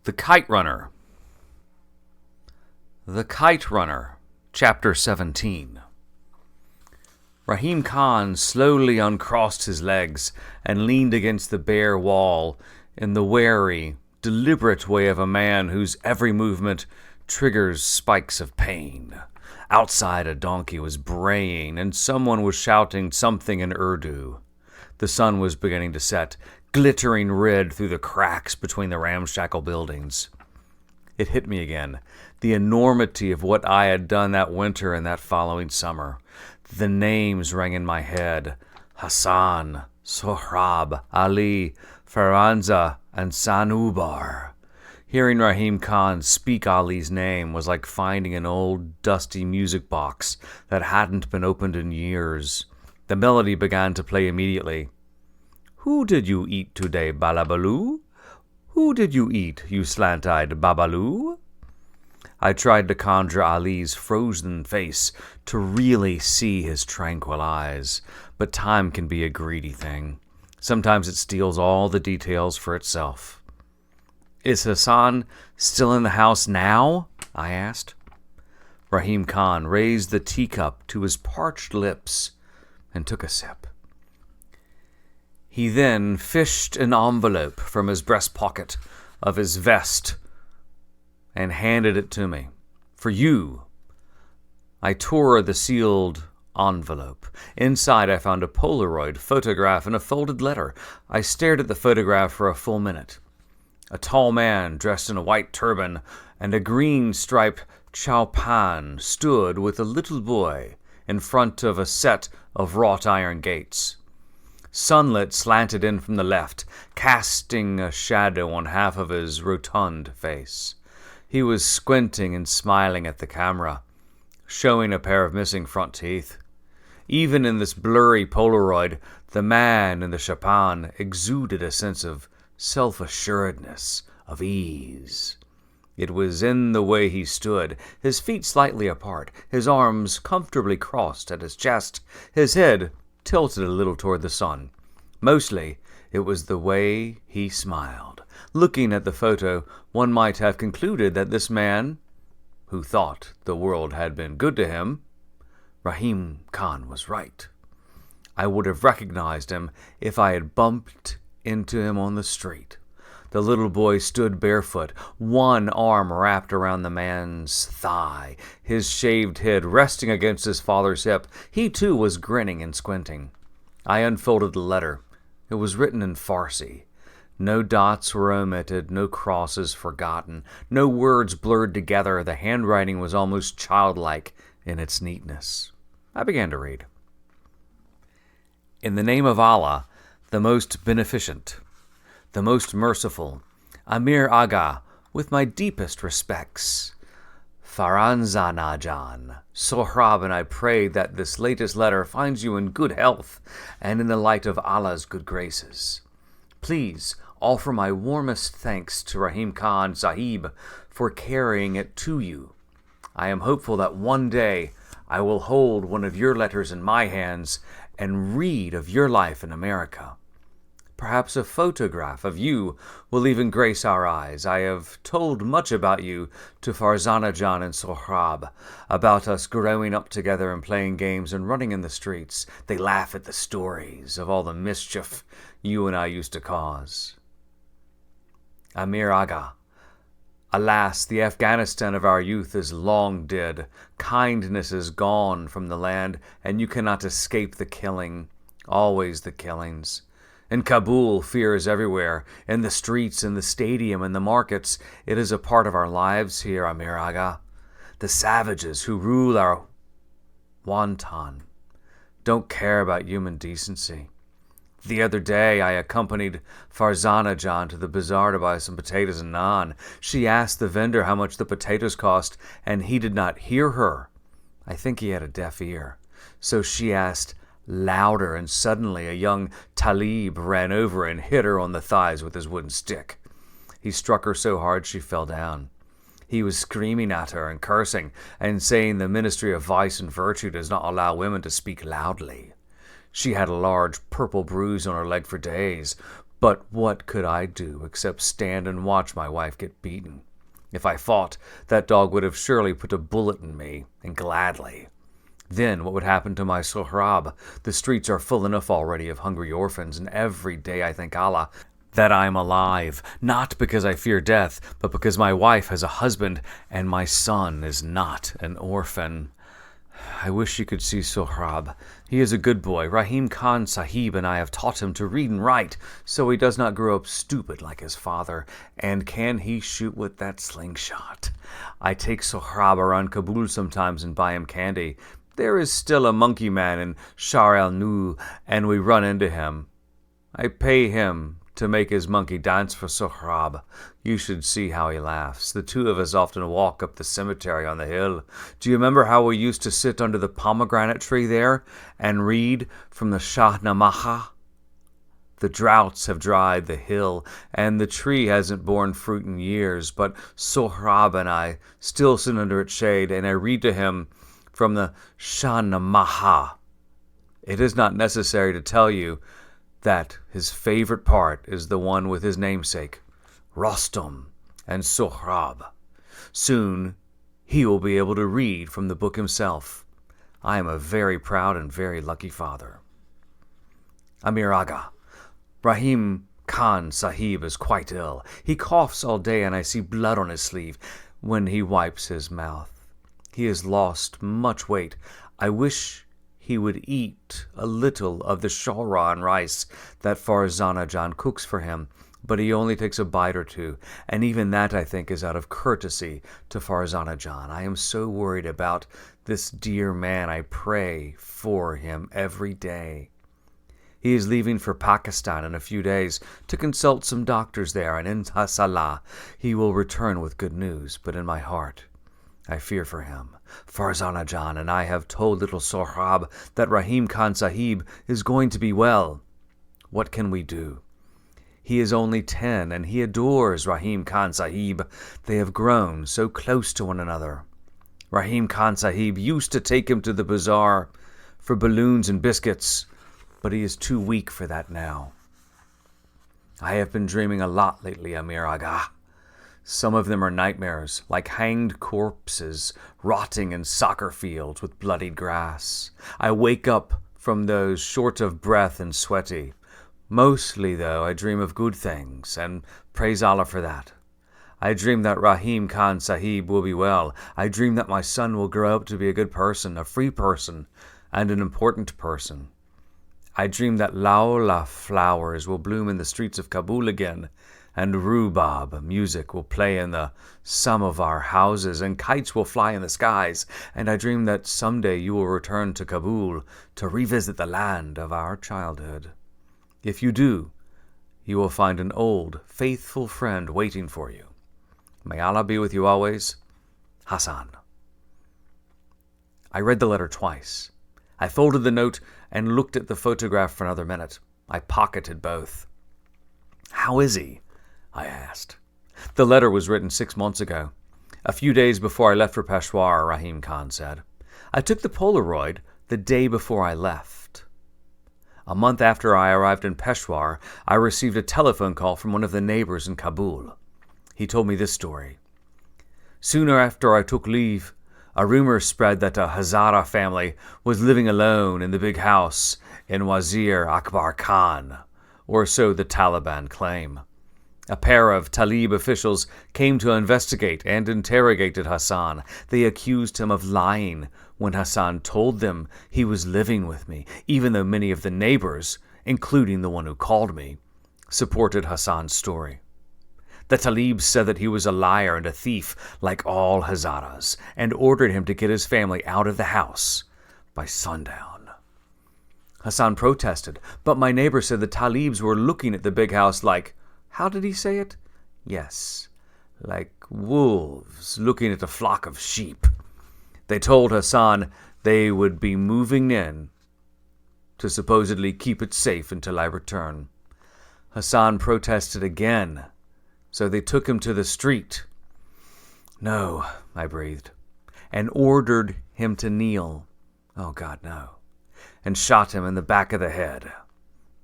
The Kite Runner. The Kite Runner, Chapter 17. Rahim Khan slowly uncrossed his legs and leaned against the bare wall in the wary, deliberate way of a man whose every movement triggers spikes of pain. Outside, a donkey was braying, and someone was shouting something in Urdu. The sun was beginning to set, glittering red through the cracks between the ramshackle buildings. It hit me again, the enormity of what I had done that winter and that following summer. The names rang in my head: Hassan, Sohrab, Ali, Faranza, and Sanubar. Hearing Rahim Khan speak Ali's name was like finding an old, dusty music box that hadn't been opened in years. The melody began to play immediately. "Who did you eat today, Balabaloo? Who did you eat, you slant-eyed Babaloo?" I tried to conjure Ali's frozen face to really see his tranquil eyes, but time can be a greedy thing. Sometimes it steals all the details for itself. "Is Hassan still in the house now?" I asked. Rahim Khan raised the teacup to his parched lips and took a sip. He then fished an envelope from his breast pocket of his vest and handed it to me. "For you." I tore the sealed envelope. Inside I found a Polaroid photograph and a folded letter. I stared at the photograph for a full minute. A tall man dressed in a white turban and a green striped chaupan stood with a little boy in front of a set of wrought iron gates. Sunlight slanted in from the left, casting a shadow on half of his rotund face. He was squinting and smiling at the camera, showing a pair of missing front teeth. Even in this blurry Polaroid, the man in the chaupan exuded a sense of self-assuredness, of ease. It was in the way he stood, his feet slightly apart, his arms comfortably crossed at his chest, his head tilted a little toward the sun. Mostly, it was the way he smiled. Looking at the photo, one might have concluded that this man, who thought the world had been good to him, Rahim Khan was right. I would have recognized him if I had bumped into him on the street. The little boy stood barefoot, one arm wrapped around the man's thigh, his shaved head resting against his father's hip. He too was grinning and squinting. I unfolded the letter. It was written in Farsi. No dots were omitted, no crosses forgotten, no words blurred together. The handwriting was almost childlike in its neatness. I began to read. "In the name of Allah, the most beneficent, the most merciful, Amir Aga, with my deepest respects. Faranzana Jan, Sohrab and I pray that this latest letter finds you in good health and in the light of Allah's good graces. Please offer my warmest thanks to Rahim Khan Sahib for carrying it to you. I am hopeful that one day I will hold one of your letters in my hands and read of your life in America. Perhaps a photograph of you will even grace our eyes. I have told much about you to Farzana Jan and Sohrab, about us growing up together and playing games and running in the streets. They laugh at the stories of all the mischief you and I used to cause. Amir Aga, alas, the Afghanistan of our youth is long dead. Kindness is gone from the land, and you cannot escape the killing, always the killings. In Kabul, fear is everywhere, in the streets, in the stadium, in the markets. It is a part of our lives here, Amir Aga. The savages who rule our wanton don't care about human decency. The other day, I accompanied Farzana Jan to the bazaar to buy some potatoes and naan. She asked the vendor how much the potatoes cost, and he did not hear her. I think he had a deaf ear. So she asked louder, and suddenly a young talib ran over and hit her on the thighs with his wooden stick. He struck her so hard she fell down. He was screaming at her and cursing and saying the Ministry of Vice and Virtue does not allow women to speak loudly. She had a large purple bruise on her leg for days. But what could I do except stand and watch my wife get beaten? If I fought, that dog would have surely put a bullet in me, and gladly. Then what would happen to my Sohrab? The streets are full enough already of hungry orphans, and every day I thank Allah that I am alive, not because I fear death, but because my wife has a husband, and my son is not an orphan. I wish you could see Sohrab. He is a good boy. Rahim Khan Sahib and I have taught him to read and write, so he does not grow up stupid like his father. And can he shoot with that slingshot? I take Sohrab around Kabul sometimes and buy him candy. There is still a monkey man in Shar al-Nu, and we run into him. I pay him to make his monkey dance for Sohrab. You should see how he laughs. The two of us often walk up the cemetery on the hill. Do you remember how we used to sit under the pomegranate tree there and read from the Shahnamaha? The droughts have dried the hill, and the tree hasn't borne fruit in years, but Sohrab and I still sit under its shade, and I read to him from the Shahnamaha. It is not necessary to tell you that his favorite part is the one with his namesake, Rostam and Sohrab. Soon he will be able to read from the book himself. I am a very proud and very lucky father. Amir Aga, Rahim Khan Sahib is quite ill. He coughs all day and I see blood on his sleeve when he wipes his mouth. He has lost much weight. I wish he would eat a little of the shawra and rice that Farzana Jan cooks for him, but he only takes a bite or two, and even that, I think, is out of courtesy to Farzana Jan. I am so worried about this dear man. I pray for him every day. He is leaving for Pakistan in a few days to consult some doctors there, and inshallah he will return with good news, but in my heart I fear for him. Farzana Jan and I have told little Sohrab that Rahim Khan Sahib is going to be well. What can we do? He is only 10 and he adores Rahim Khan Sahib. They have grown so close to one another. Rahim Khan Sahib used to take him to the bazaar for balloons and biscuits, but he is too weak for that now. I have been dreaming a lot lately, Amir Aga. Some of them are nightmares, like hanged corpses rotting in soccer fields with bloodied grass. I wake up from those short of breath and sweaty. Mostly, though, I dream of good things, and praise Allah for that. I dream that Rahim Khan Sahib will be well. I dream that my son will grow up to be a good person, a free person, and an important person. I dream that laola flowers will bloom in the streets of Kabul again, and rhubarb music will play in the samovar houses, and kites will fly in the skies, and I dream that someday you will return to Kabul to revisit the land of our childhood. If you do, you will find an old, faithful friend waiting for you. May Allah be with you always. Hassan. I read the letter twice. I folded the note and looked at the photograph for another minute. I pocketed both. How is he? I asked. The letter was written 6 months ago. A few days before I left for Peshawar, Rahim Khan said. I took the Polaroid the day before I left. A month after I arrived in Peshawar, I received a telephone call from one of the neighbors in Kabul. He told me this story. Soon after I took leave, a rumor spread that a Hazara family was living alone in the big house in Wazir Akbar Khan, or so the Taliban claim. A pair of Talib officials came to investigate and interrogated Hassan. They accused him of lying when Hassan told them he was living with me, even though many of the neighbors, including the one who called me, supported Hassan's story. The Talibs said that he was a liar and a thief like all Hazaras, and ordered him to get his family out of the house by sundown. Hassan protested, but my neighbor said the Talibs were looking at the big house like, how did he say it? Yes, like wolves looking at a flock of sheep. They told Hassan they would be moving in to supposedly keep it safe until I return. Hassan protested again, so they took him to the street. No, I breathed, and ordered him to kneel. Oh God, no. And shot him in the back of the head.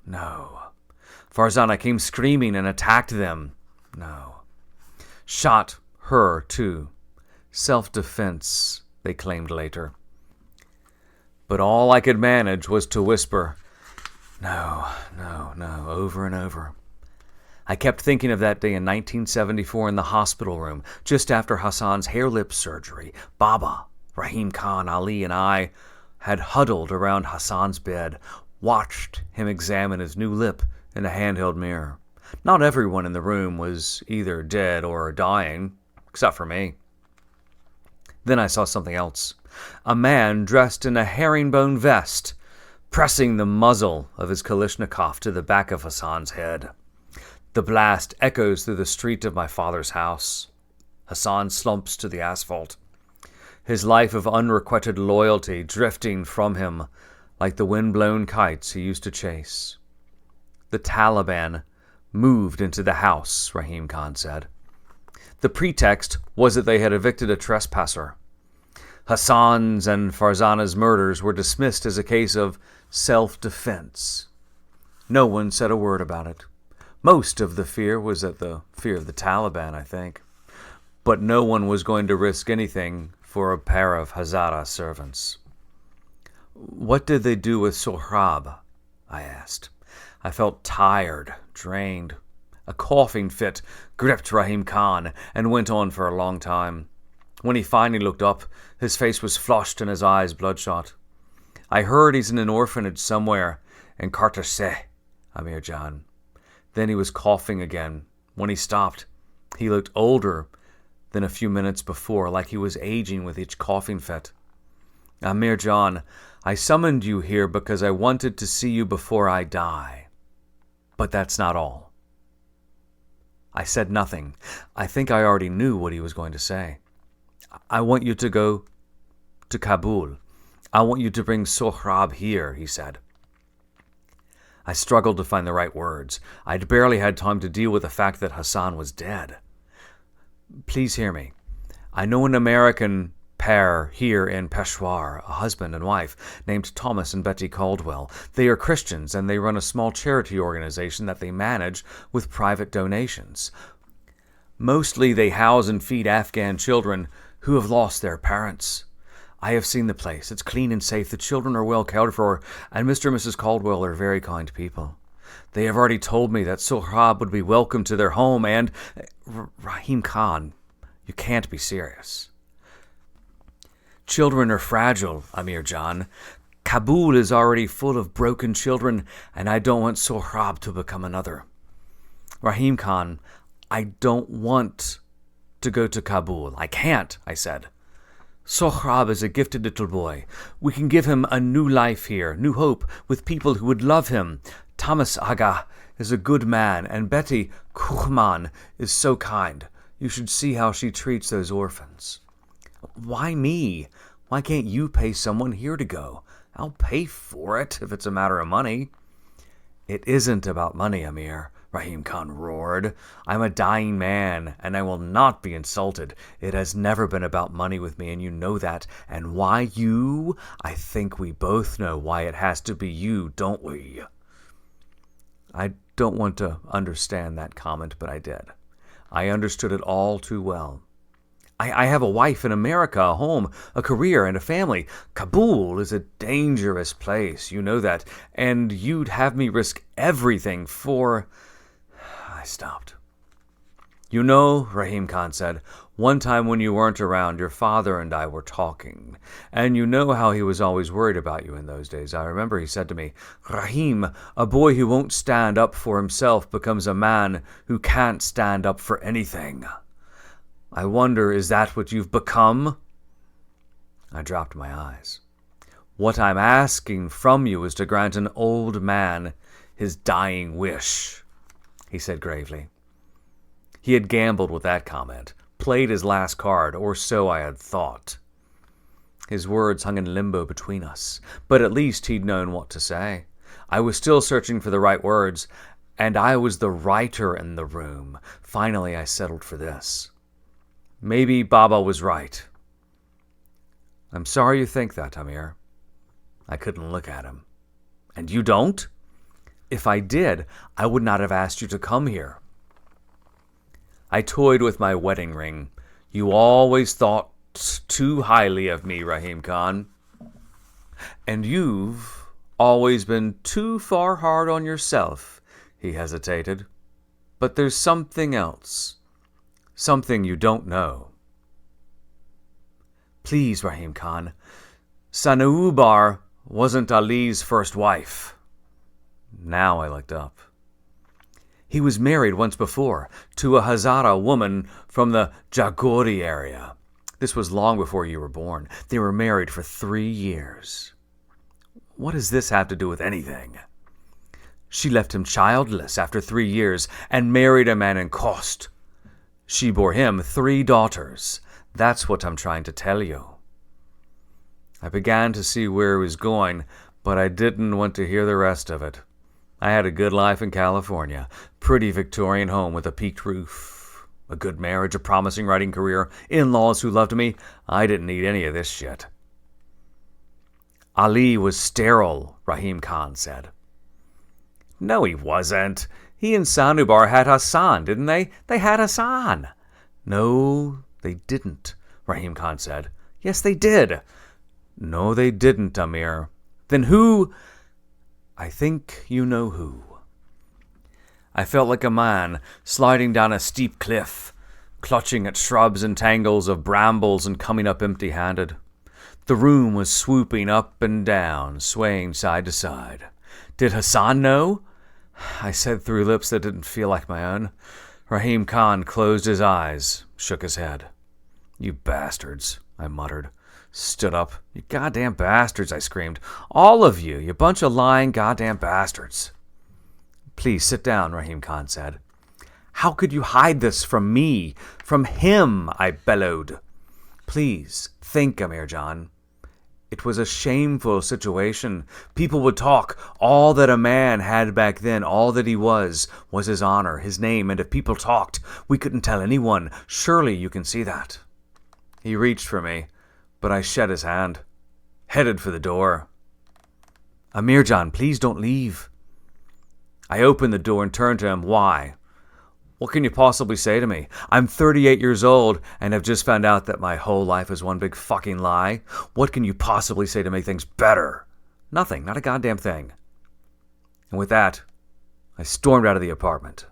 No. Farzana came screaming and attacked them. No. Shot her, too. Self-defense, they claimed later. But all I could manage was to whisper, no, no, no, over and over. I kept thinking of that day in 1974 in the hospital room, just after Hassan's hair-lip surgery. Baba, Rahim Khan, Ali, and I had huddled around Hassan's bed, watched him examine his new lip in a handheld mirror. Not everyone in the room was either dead or dying, except for me. Then I saw something else. A man dressed in a herringbone vest, pressing the muzzle of his Kalashnikov to the back of Hassan's head. The blast echoes through the street of my father's house. Hassan slumps to the asphalt, his life of unrequited loyalty drifting from him like the wind-blown kites he used to chase. The Taliban moved into the house, Rahim Khan said. The pretext was that they had evicted a trespasser. Hassan's and Farzana's murders were dismissed as a case of self-defense. No one said a word about it. Most of the fear was at the fear of the Taliban, I think. But no one was going to risk anything for a pair of Hazara servants. What did they do with Sohrab? I asked. I felt tired, drained. A coughing fit gripped Rahim Khan and went on for a long time. When he finally looked up, his face was flushed and his eyes bloodshot. I heard he's in an orphanage somewhere in Kartaseh, Amir Jan. Then he was coughing again. When he stopped, he looked older than a few minutes before, like he was aging with each coughing fit. Amir Jan, I summoned you here because I wanted to see you before I die. But that's not all. I said nothing. I think I already knew what he was going to say. I want you to go to Kabul. I want you to bring Sohrab here, he said. I struggled to find the right words. I'd barely had time to deal with the fact that Hassan was dead. Please hear me. I know an American pair here in Peshawar, a husband and wife, named Thomas and Betty Caldwell. They are Christians, and they run a small charity organization that they manage with private donations. Mostly they house and feed Afghan children who have lost their parents. I have seen the place. It's clean and safe. The children are well cared for, and Mr. and Mrs. Caldwell are very kind people. They have already told me that Sohrab would be welcome to their home, and... Rahim Khan, you can't be serious. Children are fragile, Amir Jan. Kabul is already full of broken children, and I don't want Sohrab to become another. Rahim Khan, I don't want to go to Kabul. I can't, I said. Sohrab is a gifted little boy. We can give him a new life here, new hope, with people who would love him. Thomas Aga is a good man, and Betty Kuchman is so kind. You should see how she treats those orphans. Why me? Why can't you pay someone here to go? I'll pay for it if it's a matter of money. It isn't about money, Amir, Rahim Khan roared. I'm a dying man, and I will not be insulted. It has never been about money with me, and you know that. And why you? I think we both know why it has to be you, don't we? I don't want to understand that comment, but I did. I understood it all too well. I have a wife in America, a home, a career, and a family. Kabul is a dangerous place, you know that, and you'd have me risk everything for... I stopped. You know, Rahim Khan said, one time when you weren't around, your father and I were talking, and you know how he was always worried about you in those days. I remember he said to me, Rahim, a boy who won't stand up for himself becomes a man who can't stand up for anything. I wonder, is that what you've become? I dropped my eyes. What I'm asking from you is to grant an old man his dying wish, he said gravely. He had gambled with that comment, played his last card, or so I had thought. His words hung in limbo between us, but at least he'd known what to say. I was still searching for the right words, and I was the writer in the room. Finally, I settled for this. Maybe Baba was right. I'm sorry you think that, Amir. I couldn't look at him. And you don't? If I did, I would not have asked you to come here. I toyed with my wedding ring. You always thought too highly of me, Rahim Khan. And you've always been too far hard on yourself, he hesitated. But there's something else. Something you don't know. Please, Rahim Khan. Sanaubar wasn't Ali's first wife. Now I looked up. He was married once before to a Hazara woman from the Jagori area. This was long before you were born. They were married for 3 years. What does this have to do with anything? She left him childless after 3 years and married a man in Khost. She bore him 3 daughters. That's what I'm trying to tell you. I began to see where he was going, but I didn't want to hear the rest of it. I had a good life in California, pretty Victorian home with a peaked roof, a good marriage, a promising writing career, in-laws who loved me. I didn't need any of this shit. Ali was sterile, Rahim Khan said. No, he wasn't. He and Sanaubar had Hassan, didn't they? They had Hassan. No, they didn't, Rahim Khan said. Yes, they did. No, they didn't, Amir. Then who? I think you know who. I felt like a man sliding down a steep cliff, clutching at shrubs and tangles of brambles and coming up empty-handed. The room was swooping up and down, swaying side to side. Did Hassan know? I said through lips that didn't feel like my own. Rahim Khan closed his eyes, shook his head. You bastards, I muttered. Stood up. You goddamn bastards, I screamed. All of you, you bunch of lying goddamn bastards. Please sit down, Rahim Khan said. How could you hide this from me? From him, I bellowed. Please, think, Amir Jan. It was a shameful situation. People would talk. All that a man had back then, all that he was his honor, his name, and if people talked, we couldn't tell anyone. Surely you can see that. He reached for me, but I shed his hand, headed for the door. Amirjan, please don't leave. I opened the door and turned to him. Why? What can you possibly say to me? I'm 38 years old and have just found out that my whole life is one big fucking lie. What can you possibly say to make things better? Nothing, not a goddamn thing. And with that, I stormed out of the apartment.